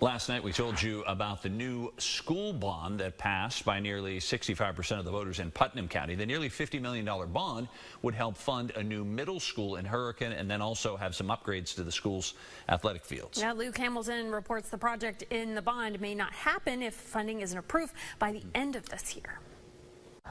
Last night we told you about the new school bond that passed by nearly 65% of the voters in Putnam County. The nearly $50 million bond would help fund a new middle school in Hurricane and then also have some upgrades to the school's athletic fields. Now, Luke Hamilton reports the project in the bond may not happen if funding isn't approved by the end of this year.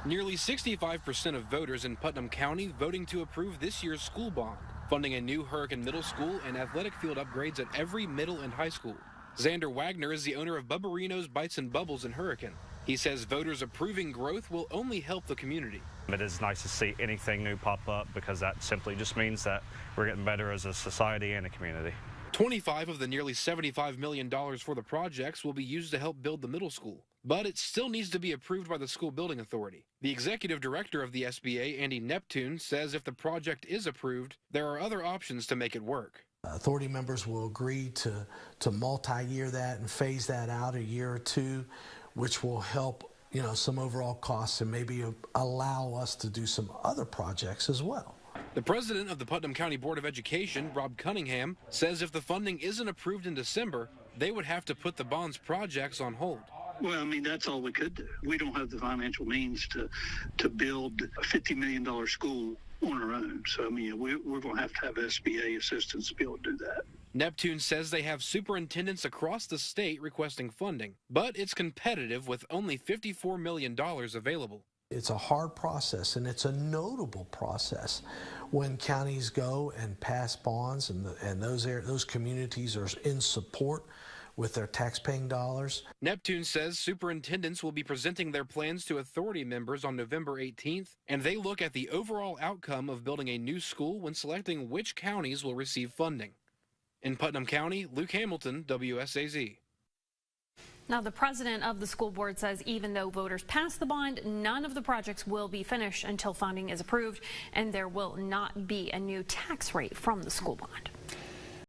Nearly 65% of voters in Putnam County voting to approve this year's school bond, funding a new Hurricane Middle School and athletic field upgrades at every middle and high school. Xander Wagner is the owner of Bubbarino's Bites and Bubbles in Hurricane. He says voters approving growth will only help the community. It is nice to see anything new pop up because that simply just means that we're getting better as a society and a community. 25 of the nearly $75 million for the projects will be used to help build the middle school, but it still needs to be approved by the school building authority. The executive director of the SBA, Andy Neptune, says if the project is approved, there are other options to make it work. Authority members will agree to multi-year that and phase that out a year or two, which will help, some overall costs and maybe allow us to do some other projects as well. The president of the Putnam County Board of Education, Rob Cunningham, says if the funding isn't approved in December, they would have to put the bond's projects on hold. Well, that's all we could do. We don't have the financial means to build a $50 million school on our own. So, we're going to have SBA assistance to be able to do that. Neptune says they have superintendents across the state requesting funding, but it's competitive with only $54 million available. It's a hard process, and it's a notable process when counties go and pass bonds and those communities are in support with their taxpaying dollars. Neptune says superintendents will be presenting their plans to authority members on November 18th, and they look at the overall outcome of building a new school when selecting which counties will receive funding. In Putnam County, Luke Hamilton, WSAZ. Now, the president of the school board says even though voters pass the bond, none of the projects will be finished until funding is approved, and there will not be a new tax rate from the school bond.